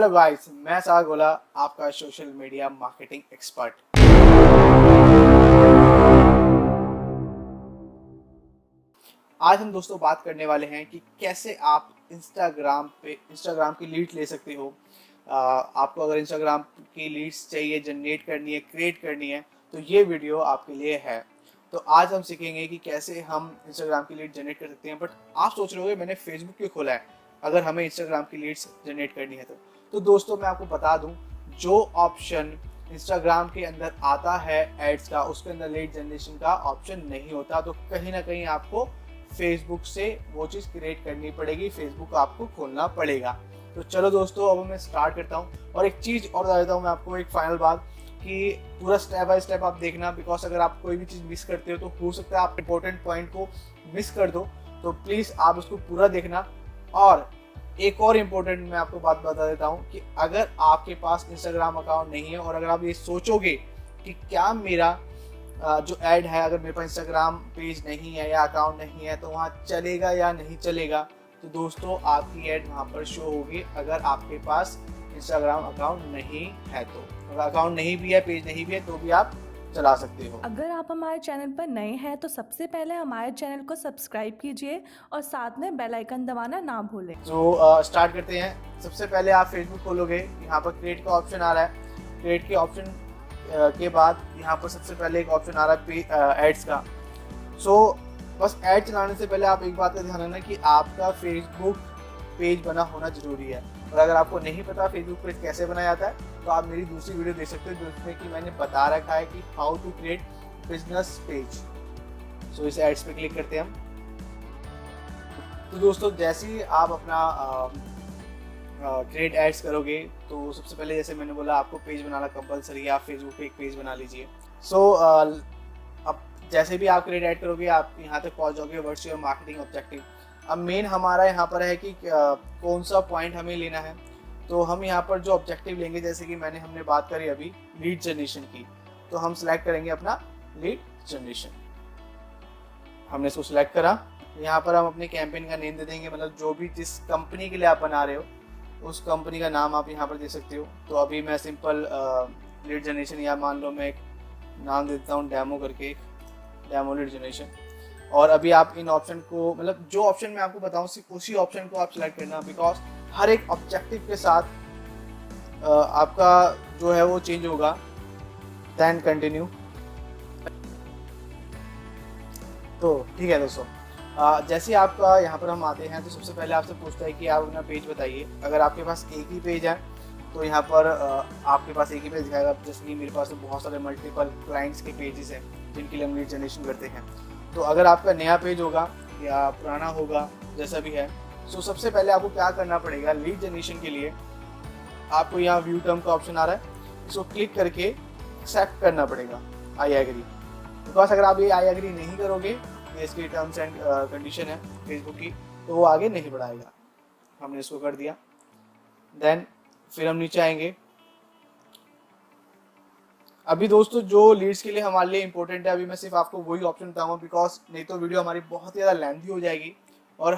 Hello guys, मैं साग गोला, आपका सोशल मीडिया मार्केटिंग एक्सपर्ट। आज हम दोस्तों बात करने वाले हैं कि कैसे आप इंस्टाग्राम की लीड ले सकते हो। आपको अगर इंस्टाग्राम की लीड्स चाहिए, जनरेट करनी है, क्रिएट करनी है, तो ये वीडियो आपके लिए है। तो आज हम सीखेंगे कि कैसे हम इंस्टाग्राम की लीड जनरेट कर सकते हैं। बट आप सोच रहे होंगे मैंने फेसबुक क्यों खोला है अगर हमें इंस्टाग्राम की लीड्स जनरेट करनी है तो दोस्तों मैं आपको बता दूं, जो ऑप्शन इंस्टाग्राम के अंदर आता है एड्स का, उसके अंदर लीड जनरेशन का ऑप्शन नहीं होता। तो कहीं ना कहीं आपको फेसबुक से वो चीज़ क्रिएट करनी पड़ेगी, फेसबुक आपको खोलना पड़ेगा। तो चलो दोस्तों, अब मैं स्टार्ट करता हूँ। और एक चीज़ और बता देता हूँ मैं आपको, एक फाइनल बात, कि पूरा स्टेप बाय स्टेप आप देखना, बिकॉज अगर आप कोई भी चीज़ मिस करते हो तो हो सकता है आप इंपॉर्टेंट पॉइंट को मिस कर दो। तो प्लीज़ आप उसको पूरा देखना। और एक और इम्पोर्टेंट मैं आपको बात बता देता हूँ कि अगर आपके पास इंस्टाग्राम अकाउंट नहीं है और अगर आप ये सोचोगे कि क्या मेरा जो ऐड है, अगर मेरे पास इंस्टाग्राम पेज नहीं है या अकाउंट नहीं है तो वहाँ चलेगा या नहीं चलेगा, तो दोस्तों आपकी ऐड वहाँ पर शो होगी अगर आपके पास इंस्टाग्राम अकाउंट नहीं है। तो अगर अकाउंट नहीं भी है, पेज नहीं भी है, तो भी आप चला सकते हो। अगर आप हमारे चैनल पर नए हैं तो सबसे पहले हमारे चैनल को सब्सक्राइब कीजिए और साथ में बेल आइकन दबाना ना भूलें। तो स्टार्ट करते हैं। सबसे पहले आप फेसबुक खोलोगे, यहाँ पर क्रिएट का ऑप्शन आ रहा है। क्रिएट के ऑप्शन के बाद यहाँ पर सबसे पहले एक ऑप्शन आ रहा है एड्स का। सो बस ऐड चलाने से पहले आप एक बात का ध्यान रखना कि आपका फेसबुक पेज बना होना जरूरी है। और अगर आपको नहीं पता फेसबुक पेज कैसे बनाया जाता है तो आप मेरी दूसरी वीडियो देख सकते हो जिसमें कि मैंने बता रखा है कि how to create business page. So इस एड्स पे क्लिक करते हैं हम। तो दोस्तों जैसे ही आप अपना क्रिएट एड्स करोगे तो सबसे पहले जैसे मैंने बोला आपको पेज बनाना कंपलसरी है, आप फेसबुक पे एक पेज बना लीजिए। सो अब जैसे भी आप क्रिएट ऐड करोगे आप यहाँ तक पहुँच जाओगे, व्हाट्स योर मार्केटिंग ऑब्जेक्टिव। अब मेन हमारा यहाँ पर है कि कौन सा पॉइंट हमें लेना है। तो हम यहाँ पर जो ऑब्जेक्टिव लेंगे, जैसे कि हमने बात करी अभी लीड जनरेशन की, तो हम सिलेक्ट करेंगे अपना लीड जनरेशन। हमने इसको सिलेक्ट करा। यहाँ पर हम अपने कैंपेन का नेम दे देंगे, मतलब जो भी जिस कंपनी के लिए आप बना रहे हो उस कंपनी का नाम आप यहाँ पर दे सकते हो। तो अभी मैं सिंपल लीड जनरेशन, या मान लो मैं एक नाम देता हूँ डेमो करके, डेमो लीड जनरेशन। और अभी आप इन ऑप्शन को, मतलब जो ऑप्शन मैं आपको बताऊँ सिर्फ उसी ऑप्शन को आप सिलेक्ट करना, बिकॉज हर एक ऑब्जेक्टिव के साथ आपका जो है वो चेंज होगा। Then continue. तो ठीक है दोस्तों, जैसे आपका यहाँ पर हम आते हैं तो सबसे पहले आपसे पूछता है कि आप अपना पेज बताइए। अगर आपके पास एक ही पेज है तो यहाँ पर आपके पास एक ही पेज दिखाएगा। जैसे कि मेरे पास तो बहुत सारे मल्टीपल क्लाइंट्स के पेजेस हैं जिनके लिए हम लीड जनरेशन करते हैं। तो अगर आपका नया पेज होगा या पुराना होगा, जैसा भी है, तो सबसे पहले आपको क्या करना पड़ेगा, लीड जनरेशन के लिए आपको यहाँ व्यू टर्म का ऑप्शन आ रहा है, इसको क्लिक करके एक्सेप्ट करना पड़ेगा, आई एग्री। बिकॉज अगर आप ये आई एग्री नहीं करोगे, ये इसकी टर्म्स एंड कंडीशन है फेसबुक की, तो वो आगे नहीं बढ़ाएगा। हमने इसको कर दिया। देन फिर हम नीचे आएंगे। अभी दोस्तों जो लीड्स के लिए हमारे लिए इंपॉर्टेंट है, अभी मैं सिर्फ आपको वही ऑप्शन बताऊंगा, बिकॉज नहीं तो वीडियो हमारी बहुत ज़्यादा लेंथी हो जाएगी। और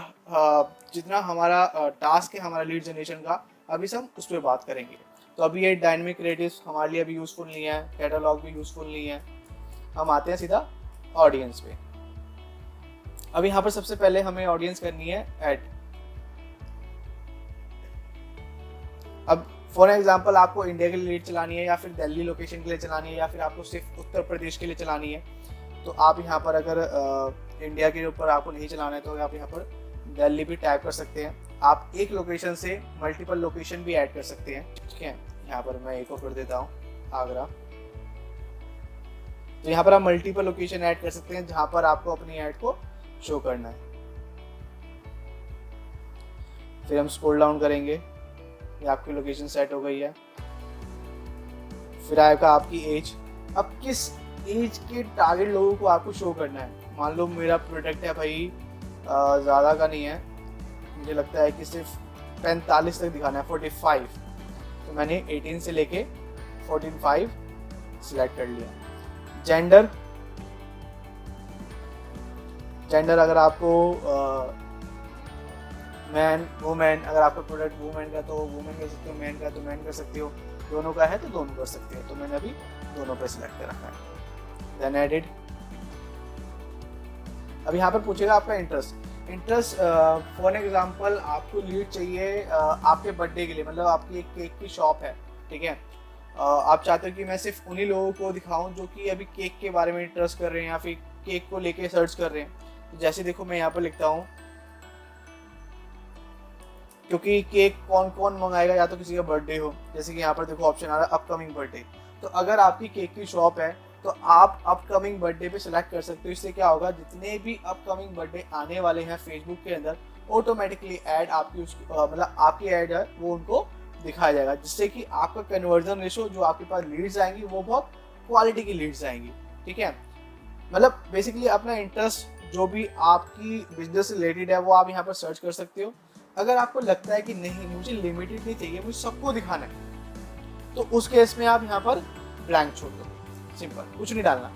जितना हमारा टास्क है हमारा लीड जनरेशन का, अभी हम उस पर बात करेंगे। तो अभी ये डायनेमिक क्रिएटिव्स हमारे लिए अभी यूज़फुल नहीं है, कैटलॉग भी यूज़फुल नहीं है। हम आते हैं सीधा ऑडियंस पे। अब यहाँ पर सबसे पहले हमें ऑडियंस करनी है ऐड। अब फॉर एग्जांपल आपको इंडिया के लिए लीड चलानी है, या फिर दिल्ली लोकेशन के लिए चलानी है, या फिर आपको सिर्फ उत्तर प्रदेश के लिए चलानी है, तो आप यहाँ पर अगर इंडिया के ऊपर आपको नहीं चलाना है तो आप यहाँ पर दिल्ली भी टाइप कर सकते हैं। आप एक लोकेशन से मल्टीपल लोकेशन भी ऐड कर सकते हैं। ठीक है, यहाँ पर मैं एक और कर देता हूँ, आगरा। तो यहाँ पर आप मल्टीपल लोकेशन ऐड कर सकते हैं जहाँ पर आपको अपनी ऐड को शो करना है। फिर हम स्क्रॉल डाउन करेंगे, ये आपकी लोकेशन सेट हो गई है। फिर आएगा आपकी एज। अब किस एज के टारगेट लोगों को आपको शो करना है। मान लो मेरा प्रोडक्ट है भाई ज़्यादा का नहीं है, मुझे लगता है कि सिर्फ 45 तक दिखाना है, 45। तो मैंने 18 से लेके 45 सिलेक्ट कर लिया। जेंडर अगर आपको मैन वुमेन, अगर आपका प्रोडक्ट वुमेन का तो वुमेन कर सकते हो, मैन का तो मैन कर सकते हो, दोनों का है तो दोनों कर सकते हो। तो मैंने अभी दोनों पे सिलेक्ट कर रखा है। Then edit. अब यहाँ पर पूछेगा आपका इंटरेस्ट फॉर एग्जांपल आपको लीड चाहिए आपके बर्थडे के लिए, मतलब आपकी एक केक की शॉप है, ठीक है। आप चाहते हो कि मैं सिर्फ उन्हीं लोगों को दिखाऊं जो कि अभी केक के बारे में इंटरेस्ट कर रहे हैं या फिर केक को लेके सर्च कर रहे हैं। तो जैसे देखो मैं यहाँ पर लिखता हूँ, क्योंकि केक कौन कौन मंगाएगा, या तो किसी का बर्थडे हो, जैसे कि यहाँ पर देखो ऑप्शन आ रहा है अपकमिंग बर्थडे। तो अगर आपकी केक की शॉप है तो आप अपकमिंग बर्थडे पे सिलेक्ट कर सकते हो। इससे क्या होगा, जितने भी अपकमिंग बर्थडे आने वाले हैं फेसबुक के अंदर ऑटोमेटिकली ऐड आपकी मतलब आपकी ऐड है वो उनको दिखाया जाएगा, जिससे कि आपका कन्वर्जन रेशो जो आपके पास लीड्स आएंगी वो बहुत क्वालिटी की लीड्स आएंगी, ठीक है। मतलब बेसिकली अपना इंटरेस्ट जो भी आपकी बिजनेस से रिलेटेड है वो आप यहाँ पर सर्च कर सकते हो। अगर आपको लगता है कि नहीं मुझे लिमिटेड नहीं चाहिए, मुझे सबको दिखाना है, तो उस केस में आप यहाँ पर ब्लैंक छोड़ दो, सिंपल, कुछ नहीं डालना।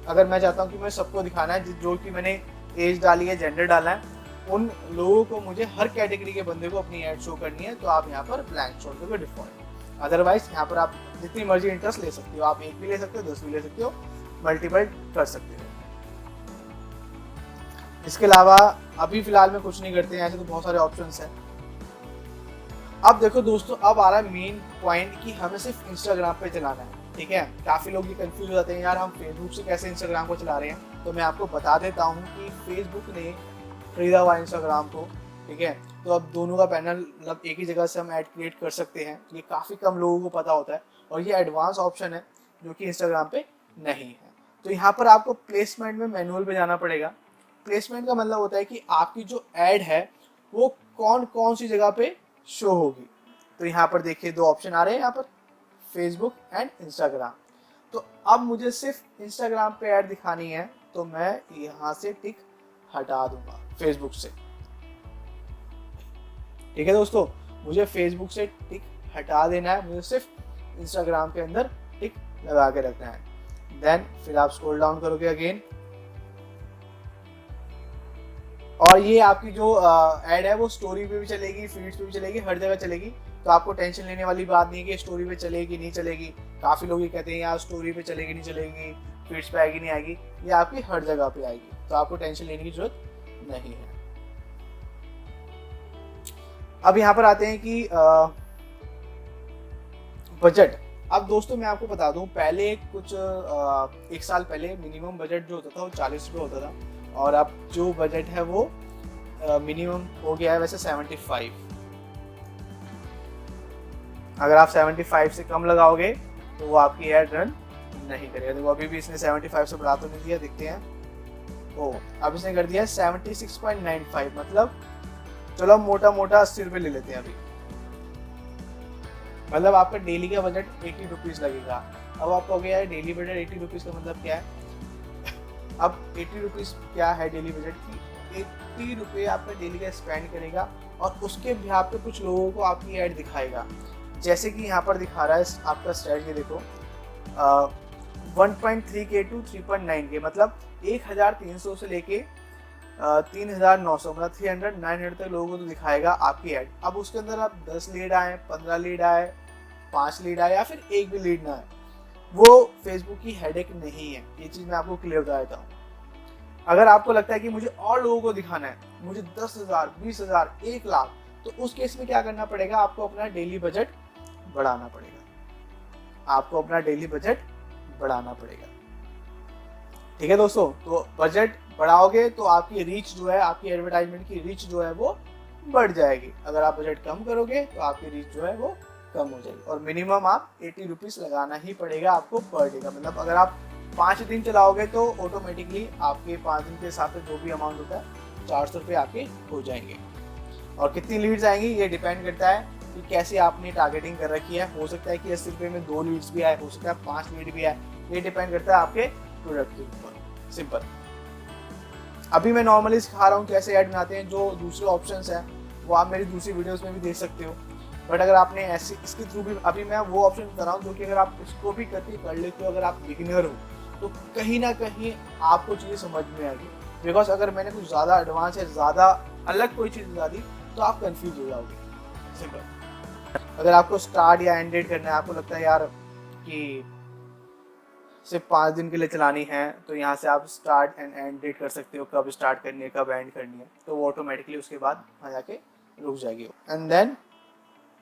अगर मैं चाहता हूँ कि मैं सबको दिखाना है, जो कि मैंने एज डाली है, जेंडर डाला है, उन लोगों को मुझे हर कैटेगरी के बंदे को अपनी ऐड शो करनी है, तो आप यहाँ पर ब्लैंक छोड़ दोगे डिफॉल्ट। अदरवाइज यहाँ पर आप जितनी मर्जी इंटरेस्ट ले सकते हो, आप एक भी ले सकते हो, 10 भी ले सकते हो, मल्टीपल कर सकते हो। इसके अलावा अभी फिलहाल में कुछ नहीं करते हैं, ऐसे तो बहुत सारे ऑप्शंस हैं। अब देखो दोस्तों, अब आ रहा है मेन पॉइंट कि हमें सिर्फ इंस्टाग्राम पे चलाना है, ठीक है। काफी लोग ये कंफ्यूज हो जाते हैं, यार हम फेसबुक से कैसे इंस्टाग्राम को चला रहे हैं। तो मैं आपको बता देता हूँ कि फेसबुक ने खरीदा हुआ इंस्टाग्राम को, ठीक है। तो अब दोनों का पैनल मतलब एक ही जगह से हम ऐड क्रिएट कर सकते हैं। ये काफ़ी कम लोगों को पता होता है और ये एडवांस ऑप्शन है जो कि इंस्टाग्राम पे नहीं है। तो यहाँ पर आपको प्लेसमेंट में मैनुअल पे जाना पड़ेगा। प्लेसमेंट का मतलब होता है कि आपकी जो ऐड है वो कौन कौन सी जगह पे शो होगी। तो यहाँ पर देखिए 2 ऑप्शन आ रहे हैं यहाँ पर, फेसबुक एंड इंस्टाग्राम। तो अब मुझे सिर्फ इंस्टाग्राम पे ऐड दिखानी है, तो मैं यहाँ से टिक हटा दूंगा फेसबुक से, ठीक है दोस्तों। मुझे फेसबुक से टिक हटा देना है, मुझे सिर्फ इंस्टाग्राम के अंदर टिक लगा के रखना है। देन फिर आप स्क्रॉल डाउन करोगे अगेन, और ये आपकी जो ऐड है वो स्टोरी पे भी चलेगी, फीड्स पे भी चलेगी, हर जगह चलेगी। तो आपको टेंशन लेने वाली बात नहीं है कि स्टोरी पे चलेगी नहीं चलेगी। काफ़ी लोग ये कहते हैं यार स्टोरी पे चलेगी नहीं चलेगी, फीड्स पे आएगी नहीं आएगी, ये आपकी हर जगह पे आएगी। तो आपको टेंशन लेने की जरूरत नहीं है। अब यहाँ पर आते हैं कि बजट। अब दोस्तों मैं आपको बता दूं, पहले कुछ 1 साल पहले मिनिमम बजट जो होता था वो 40 रुपये होता था, और अब जो बजट है वो मिनिमम हो गया है वैसे 75। अगर आप 75 से कम लगाओगे तो वो आपकी ऐड रन नहीं करेगा। देखो अभी भी इसने 75 से बढ़ा तो नहीं दिया, देखते हैं। ओ अब इसने कर दिया 76.95, मतलब चलो हम मोटा मोटा 80 रुपये ले लेते हैं अभी। मतलब आपका डेली का बजट 80 रुपीज़ लगेगा। अब आप कहोगे यार डेली बजट 80 रुपीज़ का मतलब क्या है। अब 80 रुपीज़ क्या है डेली बजट की, 80 रुपये आपका डेली का स्पेंड करेगा और उसके बिहार पे कुछ लोगों को आपकी ऐड दिखाएगा। जैसे कि यहाँ पर दिखा रहा है आपका स्ट्रेटजी देखो, 1.3K to 3.9K, मतलब 1300 से लेके 3900, मतलब 300-900 तक लोगों को तो दिखाएगा आपकी ऐड। अब उसके अंदर आप 10 लीड आए, 15 लीड आए, 5 लीड आए या फिर एक भी लीड ना आए, वो फेसबुक की हेडेक नहीं है। ये चीज़ मैं आपको क्लियर बता देता हूँ। अगर आपको लगता है कि मुझे और लोगों को दिखाना है, मुझे 10,000, 20,000, 1 लाख, तो उस केस में क्या करना पड़ेगा, आपको अपना डेली बजट बढ़ाना पड़ेगा। आपको अपना डेली बजट बढ़ाना पड़ेगा, ठीक है दोस्तों। तो बजट बढ़ाओगे तो आपकी रीच जो है, आपकी एडवर्टाइजमेंट की रीच जो है वो बढ़ जाएगी। अगर आप बजट कम करोगे तो आपकी रीच जो है वो कम हो जाएगी। और मिनिमम आप 80 रुपीज़ लगाना ही पड़ेगा आपको पर डे का। मतलब अगर आप 5 दिन चलाओगे तो ऑटोमेटिकली आपके 5 दिन के हिसाब से जो भी अमाउंट होता है 400 रुपये आपके हो जाएंगे। और कितनी लीड्स आएंगी ये डिपेंड करता है कि कैसे आपने टारगेटिंग कर रखी है। हो सकता है कि 80 रुपये में 2 लीड्स भी आए, हो सकता है 5 लीड भी आए, ये डिपेंड करता है आपके प्रोडक्ट के ऊपर। सिंपल। अभी मैं नॉर्मली सिखा रहा हूँ कैसे ऐड बनाते हैं। जो दूसरे ऑप्शंस हैं वो आप मेरी दूसरी वीडियोस में भी देख सकते हो। बट अगर आपने ऐसे इसके थ्रू भी, अभी मैं वो ऑप्शन बता रहा हूँ जो कि अगर आप इसको भी करके कर लेते हो, अगर आप बिगिनर हो तो कहीं ना कहीं आपको चीज़ें समझ में आएगी। बिकॉज अगर मैंने कुछ ज़्यादा एडवांस या ज़्यादा अलग कोई चीज़ बता दी तो आप कंफ्यूज हो जाओगे। सिंपल। अगर आपको स्टार्ट या एंड डेट करना है, आपको लगता है यार कि सिर्फ 5 दिन के लिए चलानी है, तो यहाँ से आप स्टार्ट एंड एंड डेट कर सकते हो, कब स्टार्ट करनी है कब एंड करनी है, तो वो ऑटोमेटिकली उसके बाद वहाँ जाके रुक जाएगी एंड देन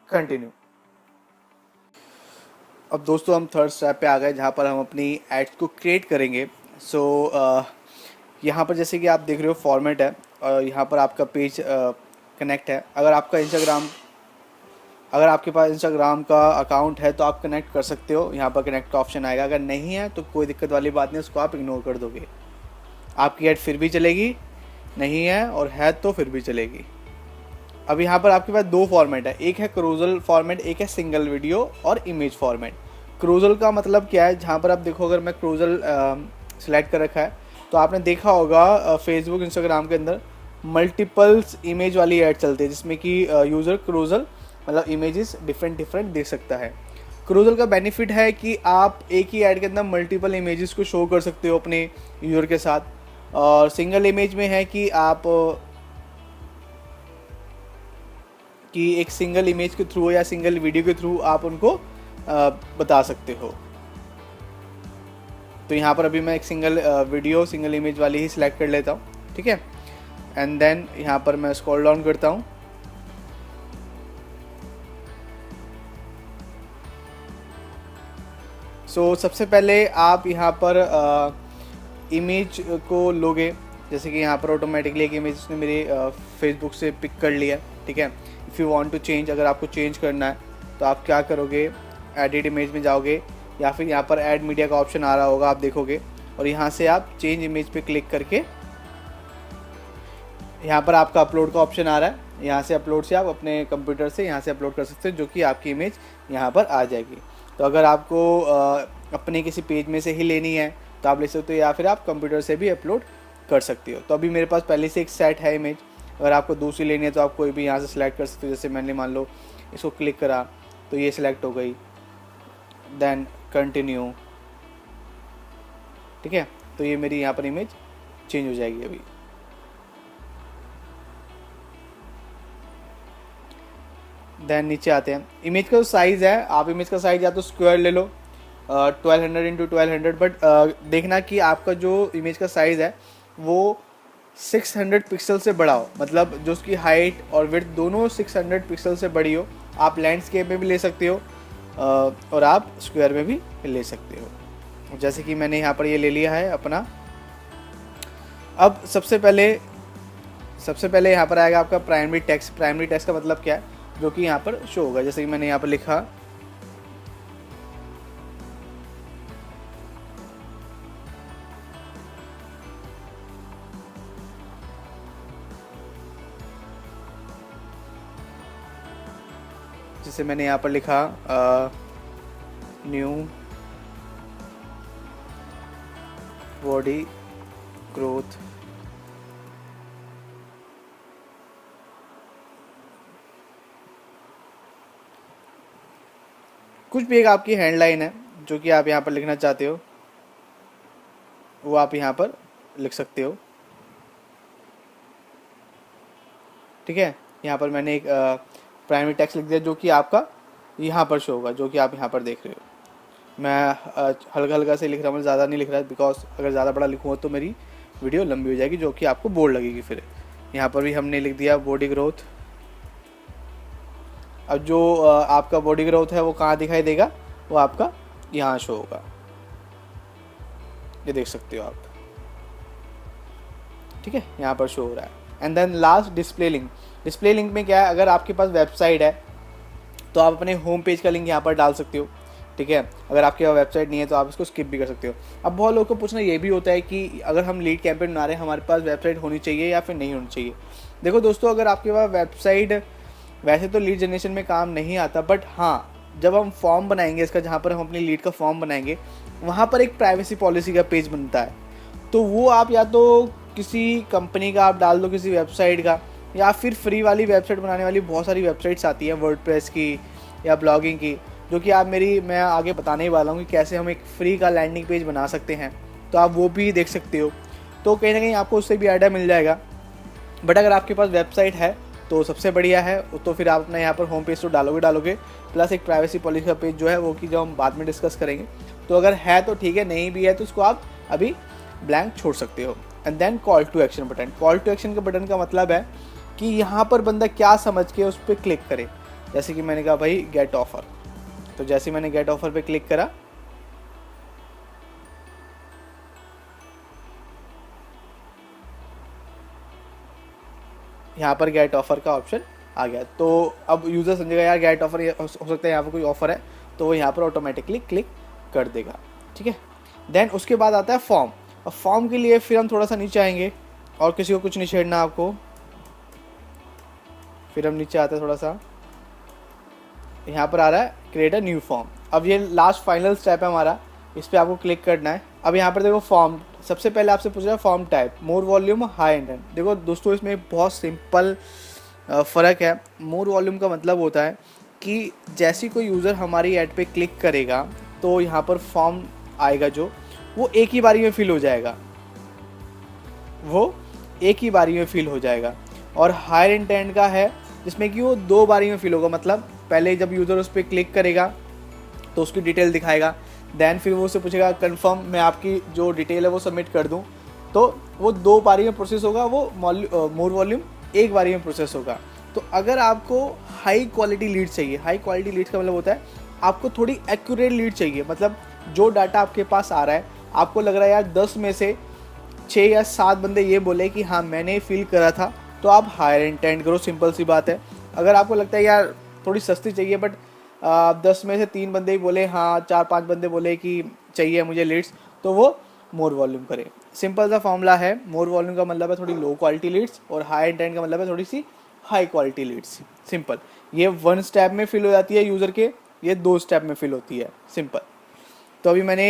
कंटिन्यू। अब दोस्तों हम थर्ड स्टेप पे आ गए जहाँ पर हम अपनी एड्स को क्रिएट करेंगे। सो यहाँ पर जैसे कि आप देख रहे हो फॉर्मेट है और यहाँ पर आपका पेज कनेक्ट है। अगर आपके पास इंस्टाग्राम का अकाउंट है तो आप कनेक्ट कर सकते हो, यहाँ पर कनेक्ट का ऑप्शन आएगा। अगर नहीं है तो कोई दिक्कत वाली बात नहीं, उसको आप इग्नोर कर दोगे, आपकी ऐड फिर भी चलेगी। नहीं है और है तो फिर भी चलेगी। अब यहाँ पर आपके पास 2 फॉर्मेट है, एक है क्रूजल फॉर्मेट, एक है सिंगल वीडियो और इमेज फॉर्मेट। क्रूजल का मतलब क्या है, जहाँ पर आप देखो अगर मैं क्रूजल सिलेक्ट कर रखा है तो आपने देखा होगा फेसबुक इंस्टाग्राम के अंदर मल्टीपल्स इमेज वाली ऐड चलती है, जिसमें कि यूज़र क्रूजल मतलब इमेजेस डिफरेंट देख सकता है। क्रूजल का बेनिफिट है कि आप एक ही ऐड के अंदर मल्टीपल इमेजेस को शो कर सकते हो अपने यूज़र के साथ, और सिंगल इमेज में है कि आप कि एक सिंगल इमेज के थ्रू या सिंगल वीडियो के थ्रू आप उनको बता सकते हो। तो यहाँ पर अभी मैं एक सिंगल वीडियो सिंगल इमेज वाली ही सिलेक्ट कर लेता हूँ, ठीक है। एंड देन यहाँ पर मैं स्क्रॉल डाउन करता हूँ। सो सबसे पहले आप यहाँ पर इमेज को लोगे, जैसे कि यहाँ पर ऑटोमेटिकली एक इमेज उसने मेरे फेसबुक से पिक कर लिया, ठीक है। If you want to change, अगर आपको चेंज करना है तो आप क्या करोगे, एडिट इमेज में जाओगे या फिर यहाँ पर ऐड मीडिया का ऑप्शन आ रहा होगा, आप देखोगे, और यहाँ से आप चेंज इमेज पे क्लिक करके यहाँ पर आपका अपलोड का ऑप्शन आ रहा है, यहाँ से अपलोड से आप अपने कंप्यूटर से यहाँ से अपलोड कर सकते हो, जो कि आपकी इमेज यहाँ पर आ जाएगी। तो अगर आपको अपने किसी पेज में से ही लेनी है तो आप ले सकते हो, या फिर आप कंप्यूटर से भी अपलोड कर सकते हो। तो अभी मेरे पास पहले से एक सेट है इमेज, अगर आपको दूसरी लेनी है तो आप कोई भी यहाँ से सिलेक्ट कर सकते हो। जैसे मैंने मान लो इसको क्लिक करा तो ये सिलेक्ट हो गई, देन कंटिन्यू, ठीक है। तो ये मेरी यहाँ पर इमेज चेंज हो जाएगी। अभी देन नीचे आते हैं, इमेज का जो साइज़ है, आप इमेज का साइज़ या तो स्क्वायर ले लो 1200 इंटू 1200, बट देखना कि आपका जो इमेज का साइज़ है वो 600 पिक्सल से बड़ा हो, मतलब जो उसकी हाइट और विड्थ दोनों 600 पिक्सल से बड़ी हो। आप लैंडस्केप में भी ले सकते हो और आप स्क्वायर में भी ले सकते हो, जैसे कि मैंने यहाँ पर ये ले लिया है अपना। अब सबसे पहले यहाँ पर आएगा आपका प्राइमरी टेक्स्ट। प्राइमरी टेक्स्ट का मतलब क्या है, जो कि यहाँ पर शो होगा। जैसे कि मैंने यहाँ पर लिखा जैसे मैंने यहाँ पर लिखा न्यू बॉडी ग्रोथ कुछ भी एक आपकी हेडलाइन है जो कि आप यहाँ पर लिखना चाहते हो, वो आप यहाँ पर लिख सकते हो, ठीक है। यहाँ पर मैंने एक प्राइमरी टेक्स्ट लिख दिया जो कि आपका यहाँ पर शो होगा, जो कि आप यहाँ पर देख रहे हो। मैं हल्का हल्का से लिख रहा हूँ, ज़्यादा नहीं लिख रहा है, बिकॉज अगर ज़्यादा बड़ा लिखूँगा तो मेरी वीडियो लंबी हो जाएगी, जो कि आपको बोर लगेगी फिर। यहाँ पर भी हमने लिख दिया बॉडी ग्रोथ। अब जो आपका बॉडी ग्रोथ है वो कहाँ दिखाई देगा, वो आपका यहाँ शो होगा, ये देख सकते हो आप, ठीक है, यहाँ पर शो हो रहा है। And then last display link. Display link में क्या है, अगर आपके पास वेबसाइट है तो आप अपने होम पेज का लिंक यहाँ पर डाल सकते हो, ठीक है। अगर आपके पास वेबसाइट नहीं है तो आप इसको स्किप भी कर सकते हो। अब बहुत लोगों को पूछना ये भी होता है कि अगर हम लीड कैंपेन बना रहे हैं, हमारे पास वेबसाइट होनी चाहिए या फिर नहीं होनी चाहिए। देखो दोस्तों, अगर आपके पास वेबसाइट वैसे तो लीड जनरेशन में काम नहीं आता, बट हाँ, जब हम फॉर्म बनाएंगे इसका, जहाँ पर हम अपनी लीड का फॉर्म बनाएंगे, वहाँ पर एक प्राइवेसी पॉलिसी का पेज बनता है। तो वो आप या तो किसी कंपनी का आप डाल दो, किसी वेबसाइट का, या फिर फ्री वाली वेबसाइट बनाने वाली बहुत सारी वेबसाइट्स आती हैं वर्डप्रेस की या ब्लॉगिंग की, जो कि मैं आगे बताने ही वाला हूँ कि कैसे हम एक फ्री का लैंडिंग पेज बना सकते हैं। तो आप वो भी देख सकते हो, तो कहीं ना कहीं आपको उससे भी आइडिया मिल जाएगा। बट अगर आपके पास वेबसाइट है तो सबसे बढ़िया है। तो फिर आप अपना यहाँ पर होम पेज तो डालोगे प्लस एक प्राइवेसी पॉलिसी का पेज जो है वो कि जो हम बाद में डिस्कस करेंगे। तो अगर है तो ठीक है, नहीं भी है तो उसको आप अभी ब्लैंक छोड़ सकते हो। And then call to action button. Call to action के बटन का मतलब है कि यहाँ पर बंदा क्या समझ के उस पर क्लिक करे। जैसे कि मैंने कहा भाई गेट ऑफर, तो जैसे मैंने गेट ऑफर पे क्लिक करा, यहाँ पर गेट ऑफर का ऑप्शन आ गया। तो अब यूज़र समझेगा यार गेट ऑफर हो सकता है यहाँ पर कोई ऑफर है, तो वो यहाँ पर ऑटोमेटिकली क्लिक कर देगा। ठीक है। देन उसके बाद आता है फॉर्म। अब फॉर्म के लिए फिर हम थोड़ा सा नीचे आएंगे और किसी को कुछ नहीं छेड़ना आपको। फिर हम नीचे आते हैं थोड़ा सा, यहाँ पर आ रहा है क्रिएट अ न्यू फॉर्म। अब ये लास्ट फाइनल स्टेप है हमारा, इस पर आपको क्लिक करना है। अब यहाँ पर देखो फॉर्म, सबसे पहले आपसे पूछ रहा है फॉर्म टाइप, मोर वॉल्यूम, हाई इंटेंट। देखो दोस्तों इसमें बहुत सिंपल फ़र्क है। मोर वॉल्यूम का मतलब होता है कि जैसे कोई यूज़र हमारी ऐड पे क्लिक करेगा तो यहाँ पर फॉर्म आएगा जो वो एक ही बारी में फिल हो जाएगा, वो एक ही बारी में फिल हो जाएगा। और हायर इंटेंट का है जिसमें कि वो 2 बारी में फिल होगा। मतलब पहले जब यूज़र उस पर क्लिक करेगा तो उसकी डिटेल दिखाएगा, देन फिर वो उससे पूछेगा कंफर्म मैं आपकी जो डिटेल है वो सबमिट कर दूं, तो वो 2 बारी में प्रोसेस होगा, वो मोर वॉल्यूम एक बारी में प्रोसेस होगा। तो अगर आपको हाई क्वालिटी लीड चाहिए, हाई क्वालिटी लीड का मतलब होता है आपको थोड़ी एक्यूरेट लीड चाहिए। मतलब जो डाटा आपके पास आ रहा है, आपको लग रहा है यार 10 में से 6 या 7 बंदे ये बोले कि हाँ मैंने फिल करा था, तो आप हायर इंटेंट करो, सिंपल सी बात है। अगर आपको लगता है यार थोड़ी सस्ती चाहिए बट 10 में से 3 बंदे ही बोले हाँ, 4-5 बंदे बोले कि चाहिए मुझे लीड्स, तो वो मोर वॉल्यूम करें। सिंपल सा फॉर्मूला है। मोर वॉल्यूम का मतलब है थोड़ी लो क्वालिटी लीड्स और हाई इंटेंट का मतलब है थोड़ी सी हाई क्वालिटी लीड्स। सिंपल, ये 1 स्टेप में फिल हो जाती है यूज़र के, ये 2 स्टेप में फिल होती है। सिंपल। तो अभी मैंने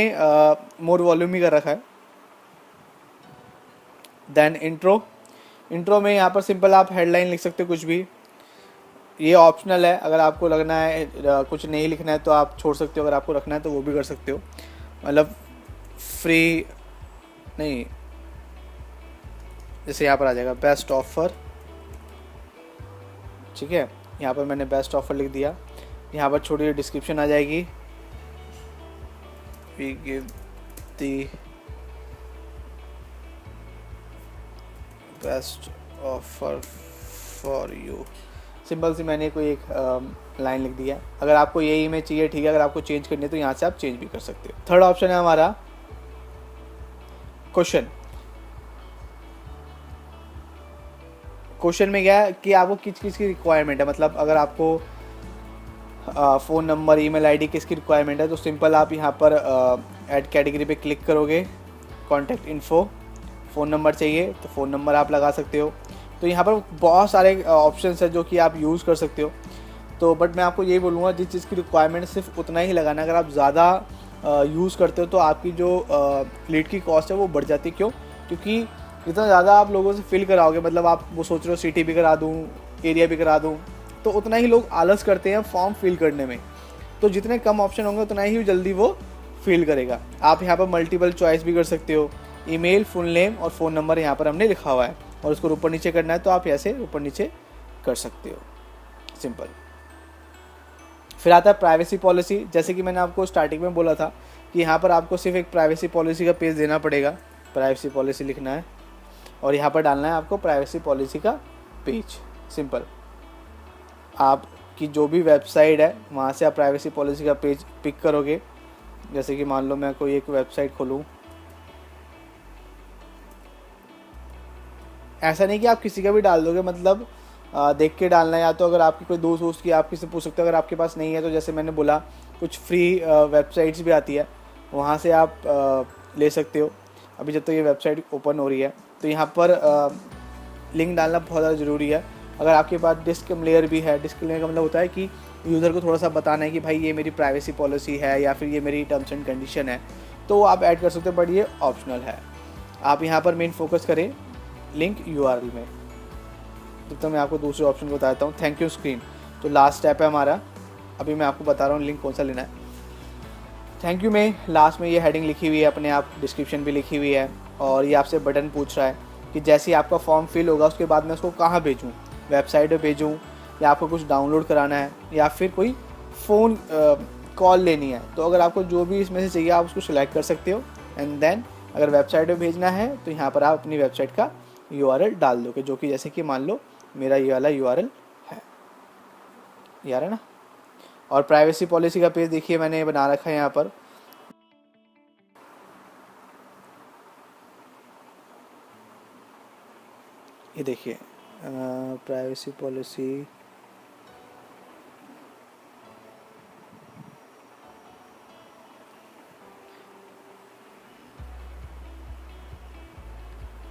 मोर वॉल्यूम ही कर रखा है। Then intro. इंट्रो में यहाँ पर सिंपल आप हेडलाइन लिख सकते हो कुछ भी, ये ऑप्शनल है। अगर आपको लगना है कुछ नहीं लिखना है तो आप छोड़ सकते हो, अगर आपको रखना है तो वो भी कर सकते हो। मतलब फ्री नहीं, जैसे यहाँ पर आ जाएगा बेस्ट ऑफर। ठीक है, यहाँ पर मैंने बेस्ट ऑफर लिख दिया। यहाँ पर छोटी डिस्क्रिप्शन आ जाएगी, we give the best offer for you. Simple see मैंने कोई एक लाइन लिख दिया। अगर आपको यही इमेज चाहिए ठीक है, अगर आपको चेंज करनी है तो यहाँ से आप चेंज भी कर सकते हो। थर्ड ऑप्शन है हमारा क्वेश्चन। क्वेश्चन में क्या है कि आपको किस किस की रिक्वायरमेंट है। मतलब अगर आपको फ़ोन नंबर, ईमेल आईडी किसकी रिक्वायरमेंट है, तो सिंपल आप यहाँ पर ऐड कैटेगरी पे क्लिक करोगे, कॉन्टैक्ट इन्फो, फ़ोन नंबर चाहिए तो फ़ोन नंबर आप लगा सकते हो। तो यहाँ पर बहुत सारे ऑप्शंस है जो कि आप यूज़ कर सकते हो। तो बट मैं आपको यही बोलूँगा जिस चीज़ की रिक्वायरमेंट सिर्फ उतना ही लगाना। अगर आप ज़्यादा यूज़ करते हो तो आपकी जो लीड की कॉस्ट है वो बढ़ जाती है। क्यों? क्योंकि जितना ज़्यादा आप लोगों से फिल कराओगे, मतलब आप वो सोच रहे हो सिटी भी करा दूँ, एरिया भी करा दूँ, तो उतना ही लोग आलस करते हैं फॉर्म फिल करने में। तो जितने कम ऑप्शन होंगे उतना ही जल्दी वो फिल करेगा। आप यहाँ पर मल्टीपल चॉइस भी कर सकते हो। ईमेल, फुल नेम और फ़ोन नंबर यहाँ पर हमने लिखा हुआ है और उसको ऊपर नीचे करना है तो आप ऐसे ऊपर नीचे कर सकते हो। सिंपल। फिर आता है प्राइवेसी पॉलिसी। जैसे कि मैंने आपको स्टार्टिंग में बोला था कि यहाँ पर आपको सिर्फ एक प्राइवेसी पॉलिसी का पेज देना पड़ेगा। प्राइवेसी पॉलिसी लिखना है और यहाँ पर डालना है आपको प्राइवेसी पॉलिसी का पेज। सिंपल। आपकी जो भी वेबसाइट है वहाँ से आप प्राइवेसी पॉलिसी का पेज पिक करोगे। जैसे कि मान लो मैं कोई एक वेबसाइट खोलूँ, ऐसा नहीं कि आप किसी का भी डाल दोगे, मतलब देख के डालना है। या तो अगर आपकी कोई दोस्त वोस्त की आप किसी पूछ सकते हो, अगर आपके पास नहीं है तो जैसे मैंने बोला कुछ फ्री वेबसाइट्स भी आती है, वहाँ से आप ले सकते हो। अभी जब तक ये वेबसाइट ओपन हो रही है तो यहाँ पर लिंक डालना बहुत ज़्यादा ज़रूरी है। अगर आपके पास डिस्क्लेमर भी है, डिस्क्लेमर का मतलब होता है कि यूज़र को थोड़ा सा बताना है कि भाई ये मेरी प्राइवेसी पॉलिसी है या फिर ये मेरी टर्म्स एंड कंडीशन है, तो आप ऐड कर सकते हो, बट ये ऑप्शनल है। आप यहाँ पर मेन फोकस करें लिंक URL में। तो मैं आपको दूसरे ऑप्शन को बताता हूँ, थैंक यू स्क्रीन। तो लास्ट स्टेप है हमारा। अभी मैं आपको बता रहा हूँ लिंक कौन सा लेना है। थैंक यू में लास्ट में ये हेडिंग लिखी हुई है, अपने आप डिस्क्रिप्शन भी लिखी हुई है, और ये आपसे बटन पूछ रहा है कि जैसे ही आपका फॉर्म फिल होगा उसके बाद मैं उसको कहाँ भेजूँ। वेबसाइट पे भेजूँ, या आपको कुछ डाउनलोड कराना है, या फिर कोई फ़ोन कॉल लेनी है, तो अगर आपको जो भी इसमें से चाहिए आप उसको सिलेक्ट कर सकते हो। एंड देन अगर वेबसाइट पे भेजना है तो यहाँ पर आप अपनी वेबसाइट का URL डाल दोगे, जो कि जैसे कि मान लो मेरा ये वाला URL है, यार है ना। और प्राइवेसी पॉलिसी का पेज देखिए मैंने बना रखा है यहाँ पर। ये देखिए प्राइवेसी पॉलिसी,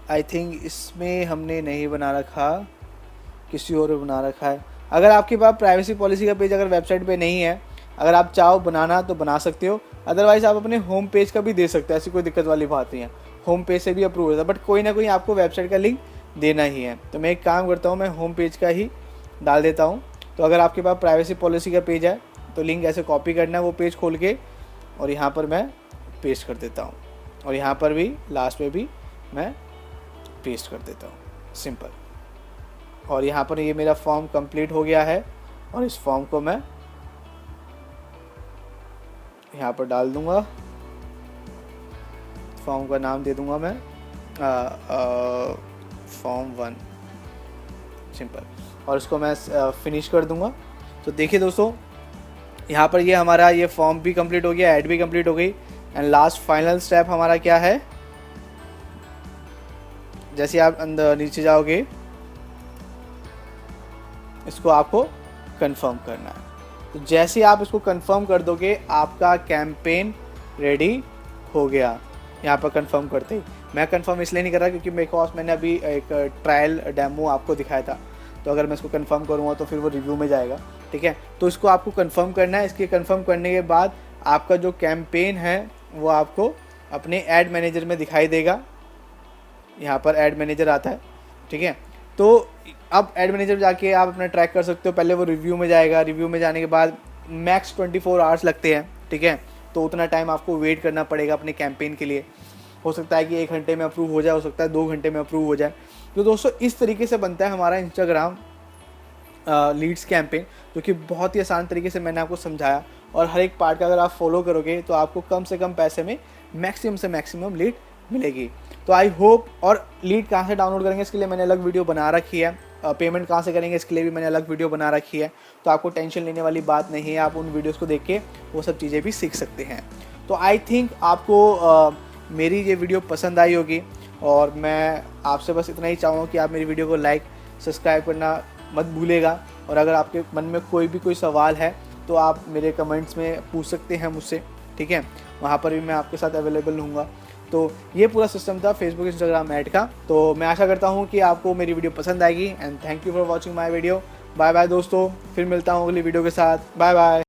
आई थिंक इसमें हमने नहीं बना रखा, किसी और बना रखा है। अगर आपके पास प्राइवेसी पॉलिसी का पेज अगर वेबसाइट पे नहीं है, अगर आप चाहो बनाना तो बना सकते हो, अदरवाइज़ आप अपने होम पेज का भी दे सकते हो, ऐसी कोई दिक्कत वाली बात नहीं है। होम पेज से भी अप्रूव होता है, बट कोई ना कोई आपको वेबसाइट का लिंक देना ही है। तो मैं एक काम करता हूँ, मैं होम पेज का ही डाल देता हूँ। तो अगर आपके पास प्राइवेसी पॉलिसी का पेज है तो लिंक ऐसे कॉपी करना है वो पेज खोल के, और यहाँ पर मैं पेस्ट कर देता हूँ, और यहाँ पर भी लास्ट में भी मैं पेस्ट कर देता हूँ, सिंपल। और यहाँ पर ये मेरा फॉर्म कंप्लीट हो गया है, और इस फॉर्म को मैं यहाँ पर डाल दूँगा। फॉर्म का नाम दे दूँगा मैं फॉर्म 1, सिंपल, और इसको मैं फिनिश कर दूँगा। तो देखिए दोस्तों, यहाँ पर ये हमारा ये फॉर्म भी कंप्लीट हो गया, ऐड भी कंप्लीट हो गई, एंड लास्ट फाइनल स्टेप हमारा क्या है, जैसे आप अंदर नीचे जाओगे इसको आपको कंफर्म करना है। तो जैसे आप इसको कंफर्म कर दोगे आपका कैंपेन रेडी हो गया। यहाँ पर कंफर्म करते ही, मैं कंफर्म इसलिए नहीं कर रहा क्योंकि मेरे पास मैंने अभी एक ट्रायल डेमो आपको दिखाया था, तो अगर मैं इसको कंफर्म करूँगा तो फिर वो रिव्यू में जाएगा, ठीक है। तो इसको आपको कंफर्म करना है। इसके कंफर्म करने के बाद आपका जो कैंपेन है वो आपको अपने ऐड मैनेजर में दिखाई देगा। यहाँ पर ऐड मैनेजर आता है, ठीक है। तो अब ऐड मैनेजर जाके आप अपना ट्रैक कर सकते हो। पहले वो रिव्यू में जाएगा, रिव्यू में जाने के बाद मैक्स 24 आवर्स लगते हैं, ठीक है। तो उतना टाइम आपको वेट करना पड़ेगा अपने कैंपेन के लिए। हो सकता है कि 1 घंटे में अप्रूव हो जाए, हो सकता है 2 घंटे में अप्रूव हो जाए। तो दोस्तों इस तरीके से बनता है हमारा इंस्टाग्राम लीड्स कैंपेन, जो कि बहुत ही आसान तरीके से मैंने आपको समझाया, और हर एक पार्ट का अगर आप फॉलो करोगे तो आपको कम से कम पैसे में मैक्सिमम से मैक्सिमम लीड मिलेगी। तो आई होप, और लीड कहाँ से डाउनलोड करेंगे इसके लिए मैंने अलग वीडियो बना रखी है, पेमेंट कहाँ से करेंगे इसके लिए भी मैंने अलग वीडियो बना रखी है। तो आपको टेंशन लेने वाली बात नहीं है, आप उन वीडियोस को देख के वो सब चीज़ें भी सीख सकते हैं। तो आई थिंक आपको मेरी ये वीडियो पसंद आई होगी, और मैं आपसे बस इतना ही चाहूँगा कि आप मेरी वीडियो को लाइक सब्सक्राइब करना मत भूलेगा। और अगर आपके मन में कोई सवाल है तो आप मेरे कमेंट्स में पूछ सकते हैं मुझसे, ठीक है। वहाँ पर भी मैं आपके साथ अवेलेबल रहूँगा। तो ये पूरा सिस्टम था फेसबुक इंस्टाग्राम ऐड का। तो मैं आशा करता हूँ कि आपको मेरी वीडियो पसंद आएगी, and thank you for watching my video. Bye bye दोस्तों, फिर मिलता हूँ अगली वीडियो के साथ। Bye bye.